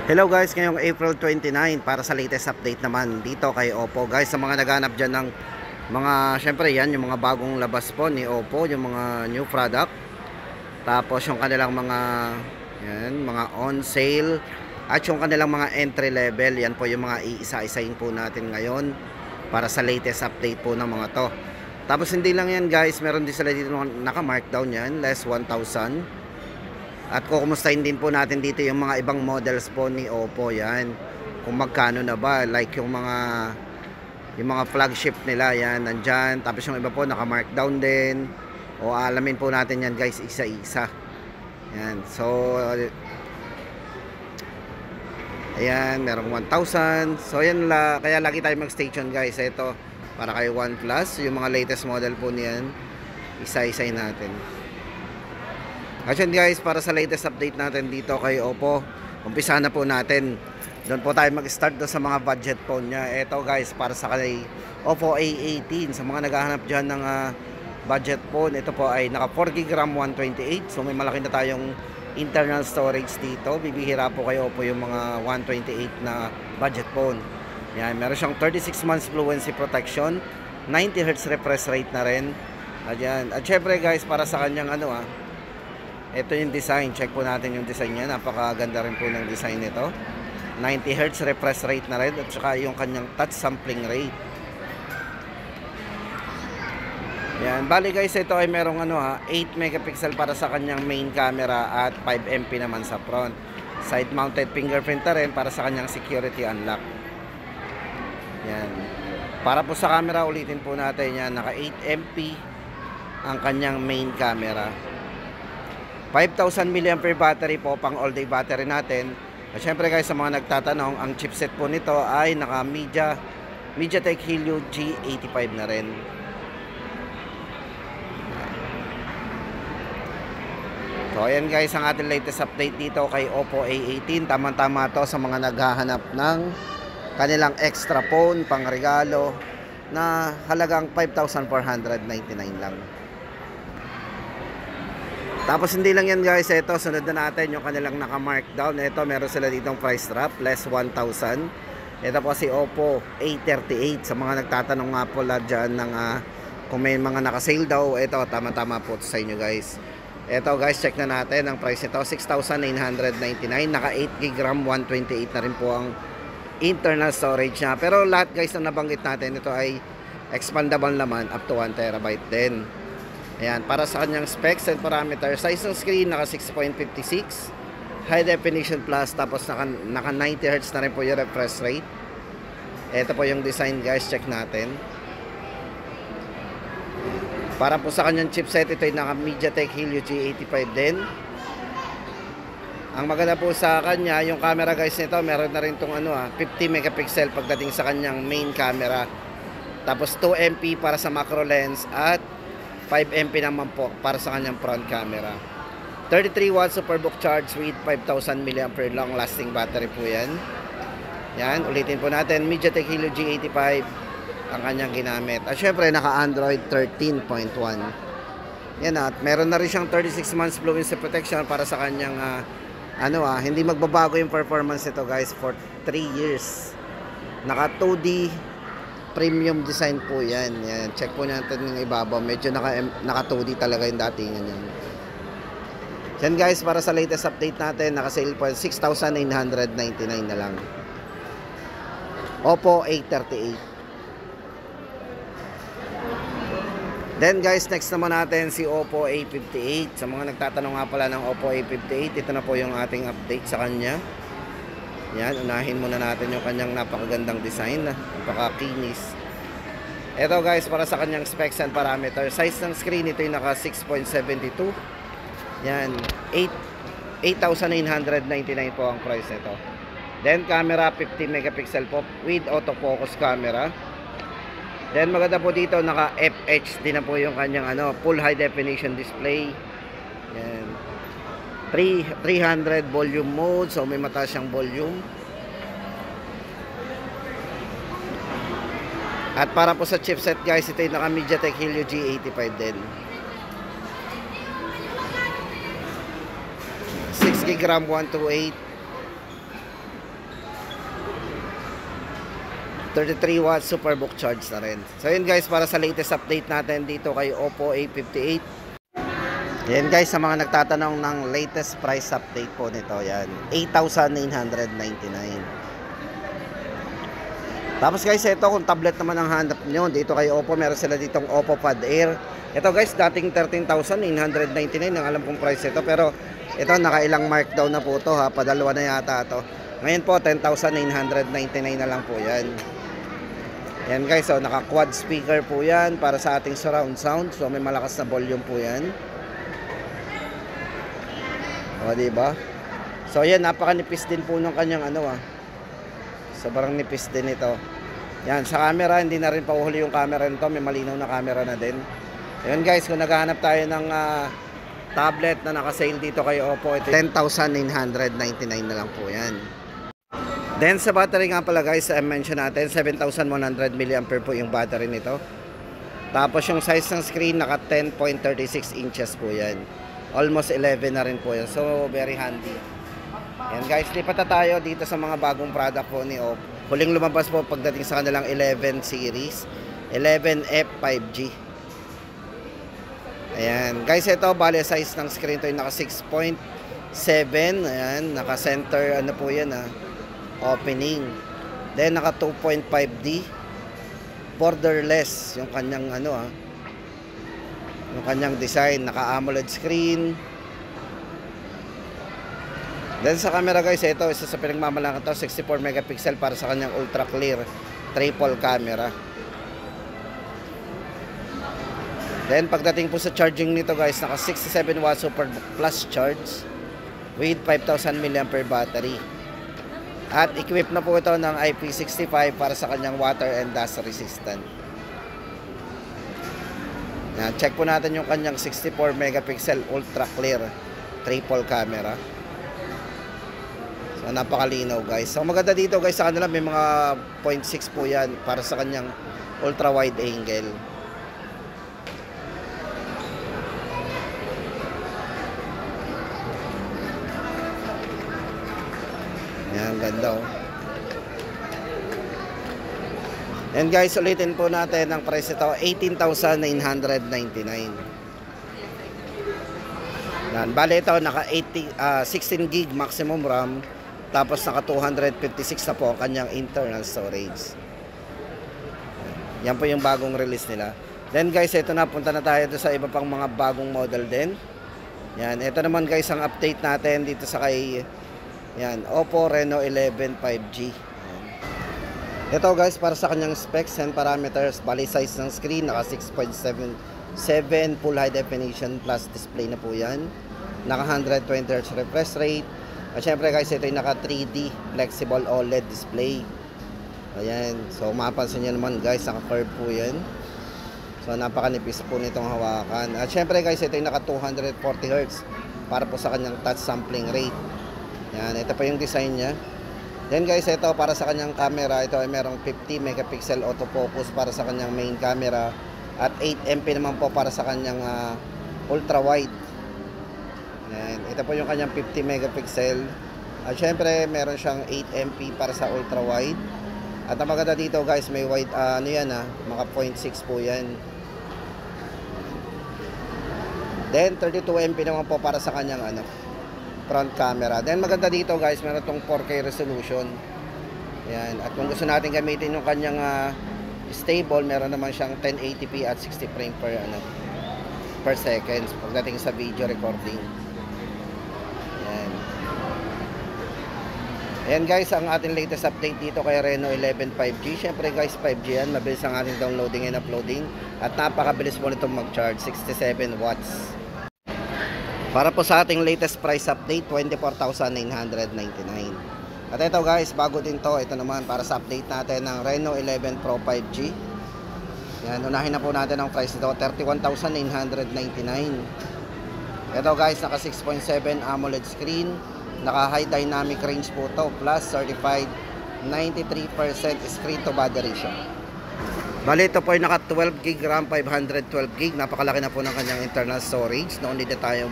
Hello guys, ngayong April 29 para sa latest update naman dito kay Oppo. Guys, sa mga naghanap dyan ng mga, syempre yan, yung mga bagong labas po ni Oppo, yung mga new product. Tapos yung kanilang mga, yan, mga on sale. At yung kanilang mga entry level, yan po yung mga iisa-isahin po natin ngayon para sa latest update po ng mga to. Tapos hindi lang yan guys, meron din sila dito naka-markdown yan, less 1,000. At kukumustahin din po natin dito yung mga ibang models po ni Oppo, yan. Kung magkano na ba, like yung mga flagship nila, yan, nandyan. Tapos yung iba po naka-markdown din. O alamin po natin yan guys, isa-isa. Yan, so ayan, merong 1,000. So yan la, kaya lagi tayo mag-station guys. Ito, para kay OnePlus, yung mga latest model po niyan, isa-isahin natin. At yun guys, para sa latest update natin dito kay Oppo, umpisa na po natin. Doon po tayo mag-start doon sa mga budget phone nya. Ito guys, para sa kay Oppo A18. Sa mga naghahanap dyan ng budget phone, ito po ay naka 4GB RAM 128. So may malaki na tayong internal storage dito. Bibihira po kay Oppo yung mga 128 na budget phone. Yan, meron siyang 36 months fluency protection, 90Hz refresh rate na rin. At yan. At syempre guys, para sa kanyang ito yung design. Check po natin yung design niya. Napakaganda rin po ng design nito. 90Hz refresh rate na rin. At saka yung kanyang touch sampling rate. Yan. Bali guys, ito ay merong 8 megapixel para sa kanyang main camera at 5MP naman sa front. Side mounted fingerprint na rin para sa kanyang security unlock. Yan. Para po sa camera, ulitin po natin yan. Naka 8MP ang kanyang main camera. 5,000 mAh battery po, pang all day battery natin. At syempre guys, sa mga nagtatanong, ang chipset po nito ay naka MediaTek Helio G85 na rin. So ayan guys, ang ating latest update dito kay Oppo A18. Tama-tama to sa mga naghahanap ng kanilang extra phone, pang regalo, na halagang 5,499 lang. Tapos hindi lang yan guys, ito sunod na natin yung kanilang naka-markdown. Ito meron sila ditong price drop, less 1,000. Ito po si Oppo A38. Sa mga nagtatanong nga po dyan ng kung may mga naka-sale daw, ito tama-tama po sa inyo guys. Ito guys, check na natin ang price nito, 6,999. Naka 8GB RAM 128 na rin po ang internal storage niya. Pero lahat guys na nabanggit natin, ito ay expandable naman up to 1TB din. Ayan, para sa kanyang specs and parameters, size ng screen naka 6.56, high definition plus, tapos naka 90Hz na rin po yung refresh rate. Ito po yung design guys, check natin. Para po sa kanyang chipset, ito ay naka MediaTek Helio G85 din. Ang maganda po sa kanya, yung camera guys nito, meron na rin itong 50 megapixel pagdating sa kanyang main camera. Tapos 2MP para sa macro lens at 5MP naman po para sa kanyang front camera. 33 watts superbook charge with 5,000 mAh long lasting battery po yan. Yan, ulitin po natin, MediaTek Helio G85 ang kanyang ginamit. At syempre naka Android 13.1. Yan, at meron na rin siyang 36 months fluency protection para sa kanyang hindi magbabago yung performance nito guys for 3 years. Naka 2D premium design po yan. Yan. Check po natin yung ibabaw. Medyo naka 2D talaga yung datingan yan. Yan guys, para sa latest update natin, naka-sale po 6,999 na lang. Oppo A38. Then guys, next naman natin si Oppo A58. Sa mga nagtatanong nga pala ng Oppo A58, ito na po yung ating update sa kanya. Yan, unahin muna natin yung kanyang napakagandang design, napakakinis. Ito guys, para sa kanyang specs and parameters, size ng screen ito yung naka 6.72. Yan, 8,999 po ang price nito. Then camera 50 megapixel po with autofocus camera. Then maganda po dito, naka FHD na po yung kanyang full high definition display. Yan. 300 volume mode, so may mataas siyang volume. At para po sa chipset guys, ito yung naka MediaTek Helio G85 din. 6GB RAM 128. 33 watts Superbook charge na rin. So yun guys, para sa latest update natin dito kay Oppo A58. Yan guys, sa mga nagtatanong ng latest price update po nito, yan 8,999. Tapos guys, ito kung tablet naman ang hanap nyo, dito kay Oppo, meron sila ditong Oppo Pad Air. Ito guys, dating 13,999 ang alam kong price ito, pero ito nakailang markdown na po to ha, padalawa na yata to. Ngayon po 10,999 na lang po yan. Yan guys, so naka quad speaker po yan para sa ating surround sound. So may malakas na volume po yan. O diba? So yan, napakanipis din po ng kanyang ano sobrang nipis din ito. Yan, sa camera, hindi na rin pauhuli yung camera nito. May malinaw na camera na din. Yan guys, kung naghahanap tayo ng tablet na naka-sale dito kay Oppo, ito 10,999 na lang po yan. Then sa battery nga pala guys, mention natin 7,100 mAh po yung battery nito. Tapos yung size ng screen naka 10.36 inches po yan. Almost 11 na rin po yan. So very handy. Yan guys, lipat na tayo dito sa mga bagong product po ni Oppo. Huling lumabas po pagdating sa kanilang 11 series, 11F 5G. Ayan guys, ito bale size ng screen to yung naka 6.7. Ayan, naka center ano po yan opening. Then naka 2.5D borderless yung kanyang yung kanyang design, naka AMOLED screen. Then sa camera guys, ito isa sa pinagmamalakan to, 64 megapixel para sa kanyang ultra clear triple camera. Then pagdating po sa charging nito guys, naka 67 watts super plus charge with 5,000 mAh battery. At equipped na po ito ng IP65 para sa kanyang water and dust resistant. Yan, check po natin yung kanyang 64 megapixel ultra clear triple camera. So napakalinaw guys. So maganda dito guys sa kanila, may mga 0.6 po yan para sa kanyang ultra wide angle. Yan, ganda And guys, ulitin po natin ang price ito, 18,999. Yan, bale ito naka 16 gig maximum RAM, tapos naka 256 na po ang kanyang internal storage. Yan po yung bagong release nila. Then guys, ito na, punta na tayo sa iba pang mga bagong model din. Yan, ito naman guys ang update natin dito sa kay Oppo Reno 11 5G. Ito guys, para sa kanyang specs and parameters, bali size ng screen naka 6.77 full high definition plus display na po yan. Naka 120 Hz refresh rate. At syempre guys, ito yung naka 3D flexible OLED display. Ayan, so mapapansin nyo naman guys, naka curve po yan. So napakanipis po nitong hawakan. At syempre guys, ito yung naka 240 Hz para po sa kanyang touch sampling rate. Yan, ito pa yung design niya. Then guys, ito para sa kanyang camera, ito ay merong 50 megapixel autofocus para sa kanyang main camera at 8MP naman po para sa kanyang ultra wide. Yan, ito po yung kanyang 50 megapixel. At syempre, meron siyang 8MP para sa ultra wide. At ang maganda dito guys, may wide mga 0.6 po yan. Then 32MP naman po para sa kanyang front camera. Then maganda dito guys, meron tong 4K resolution. Yan. At kung gusto natin gamitin yung kanyang stable, meron naman siyang 1080p at 60 frame per second pagdating sa video recording. Yan. Ayan guys, ang ating latest update dito kay Reno 11 5G. Syempre guys, 5G yan, mabilis ang ating downloading and uploading at napakabilis po nitong mag-charge, 67 watts. Para po sa ating latest price update, 24,999. At ito guys, bago din to, ito naman para sa update natin ng Reno 11 Pro 5G. Yan, unahin na po natin ang price nito, 31,999. Ito guys, naka 6.7 AMOLED screen, naka high dynamic range po to, plus certified 93% screen to body ratio. Bali, ito po ay naka 12 gig RAM, 512 gig. Napakalaki na po ng kanyang internal storage. No need na tayo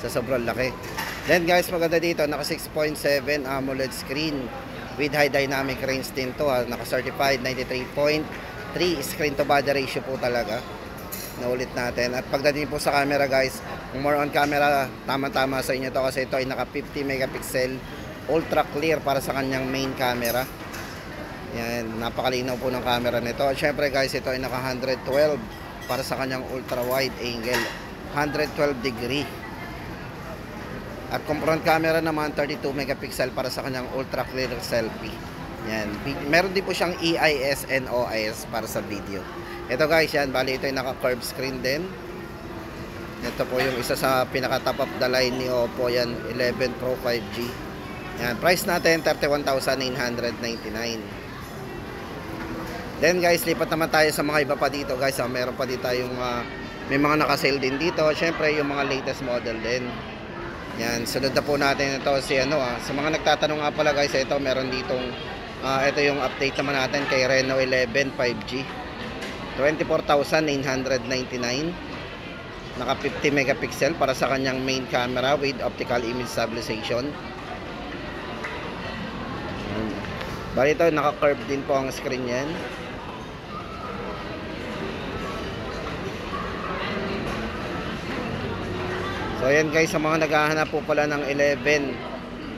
sa sobrang laki. Then guys, maganda dito, naka 6.7 AMOLED screen, with high dynamic range din to, naka-certified 93.3 screen to body ratio po talaga. Naulit natin. At pagdating po sa camera guys, kung more on camera, tama-tama sa inyo to kasi ito ay naka 50 megapixel ultra clear para sa kanyang main camera. Yan, napakalinaw po ng camera nito. At syempre guys, ito ay naka 112 para sa kanyang ultra wide angle, 112 degree. At kung front camera naman, 32 megapixel para sa kanyang ultra clear selfie. Yan, meron din po siyang EIS and OIS para sa video. Ito guys, yan, bali ito ay naka curved screen din. Ito po yung isa sa pinaka top of the line ni Oppo, yan, 11 Pro 5G. Yan, price natin 31,999. Then guys, lipat naman tayo sa mga iba pa dito guys. Meron pa dito tayong may mga naka-sale din dito. Syempre yung mga latest model din. Yan, sunod na po natin ito si sa mga nagtatanong nga pala guys, ito meron ditong ito yung update naman natin kay Reno 11 5G. 24,999. Naka 50 megapixel para sa kanyang main camera with optical image stabilization. Bali ito, naka-curve din po ang screen yan. So ayan guys, sa mga naghahanap po pala ng 11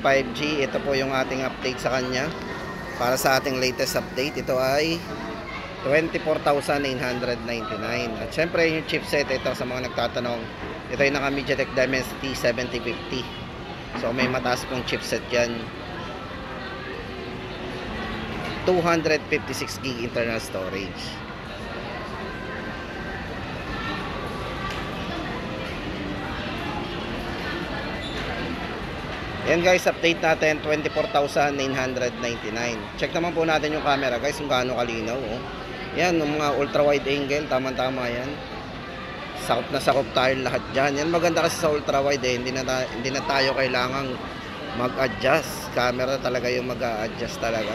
5G, ito po yung ating update sa kanya. Para sa ating latest update, ito ay 24,999. At syempre yung chipset, ito sa mga nagtatanong, ito ay naka MediaTek Dimensity 7050. So may mataas pong chipset yan, 256GB internal storage. Yan guys, update natin 24,999. Check naman po natin yung camera guys, kung gaano kalinaw. Yan, yung mga ultra wide angle, tama-tama yan. Sakop na sakop tayo lahat dyan. Yan maganda kasi sa ultra wide hindi na tayo kailangang mag-adjust. Camera talaga yung mag-a-adjust talaga.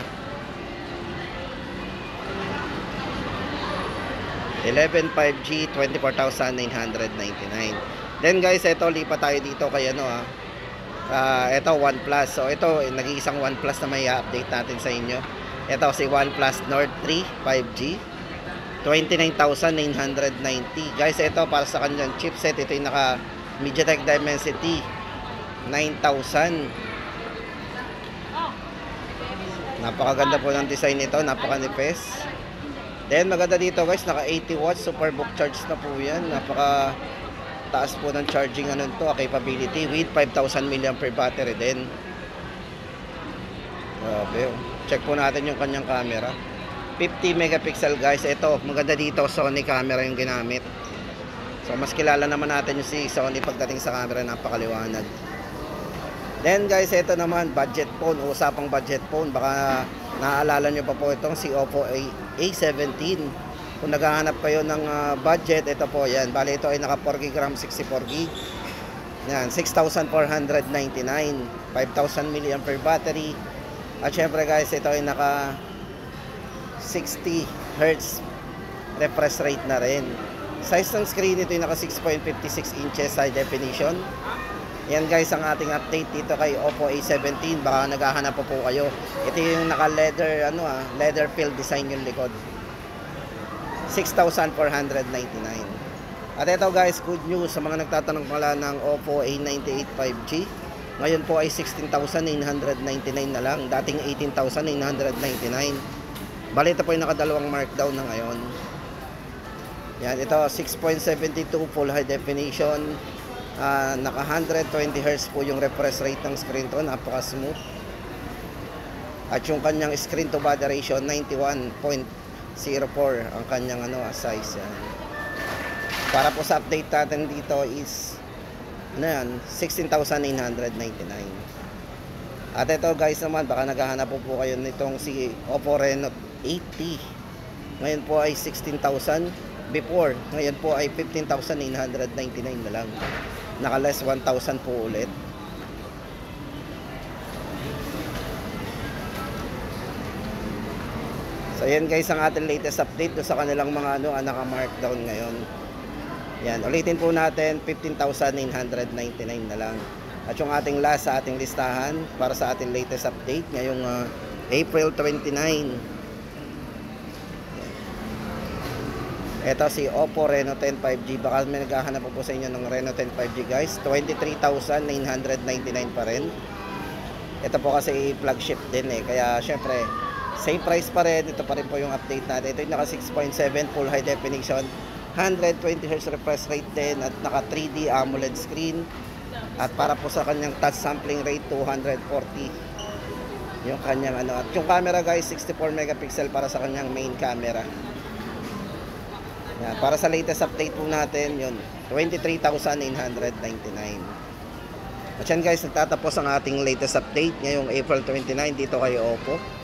11 5G, 24,999. Then guys, ito lipat tayo dito kay ito OnePlus. So ito nag-iisang OnePlus na may update natin sa inyo. Ito si OnePlus Nord 3 5G, 29,990. Guys, ito para sa kanyang chipset, ito yung naka MediaTek Dimensity 9000. Napakaganda po ng design nito, napakanipis. Then maganda dito guys, naka 80 watts super book charge na po yan. Napaka taas po ng charging capability with 5,000 mAh battery din. Grabe. Check po natin yung kanyang camera. 50 megapixel guys. Ito, maganda dito, Sony camera yung ginamit. So mas kilala naman natin yung si Sony pagdating sa camera, napakaliwanag. Then guys, ito naman budget phone, usapang budget phone. Baka naaalala nyo pa po itong si Oppo A17. Kung naghahanap kayo ng budget, ito po yan. Bali ito ay naka 4GB RAM, 64GB. Yan, 6,499. 5,000 mAh battery. At syempre guys, ito ay naka 60 Hz refresh rate na rin. Size ng screen, ito ay naka 6.56 inches high definition. Yan guys ang ating update dito kay Oppo A17. Baka naghahanap po kayo. Ito yung naka leather leather fill design yung likod. 6,499. At ito guys, good news sa mga nagtatanong pala ng Oppo A98 5G. Ngayon po ay 16,999 na lang. Dating 18,999. Bali ito po yung nakadalawang markdown na ngayon. Yan, ito 6.72 full high definition. Naka 120 Hz po yung refresh rate ng screen to. Napaka smooth. At yung kanyang screen to body ratio 91.04 ang kanyang size yan. Para po sa update natin dito is 16,999. At ito guys naman, baka naghahanap po kayo nitong si Oppo Reno 80. Ngayon po ay 16,000 before. Ngayon po ay 15,999 na lang. Naka less 1,000 po ulit. So yan guys ang ating latest update do sa kanilang mga naka-markdown ngayon. Yan, ulitin po natin, 15,999 na lang. At yung ating last sa ating listahan para sa ating latest update ngayong April 29. Ito si Oppo Reno 10 5G. Baka may naghahanap po sa inyo ng Reno 10 5G guys. 23,999 pa rin. Ito po kasi flagship din eh. Kaya syempre, same price pa rin. Ito pa rin po yung update natin. Ito yung naka 6.7 full high definition. 120Hz refresh rate din. At naka 3D AMOLED screen. At para po sa kanyang touch sampling rate 240. Yung kanyang ano. At yung camera guys, 64 megapixel para sa kanyang main camera. Yan, para sa latest update po natin, yun, 23,999. At yan guys, nagtatapos ang ating latest update ngayong April 29 dito kay Oppo.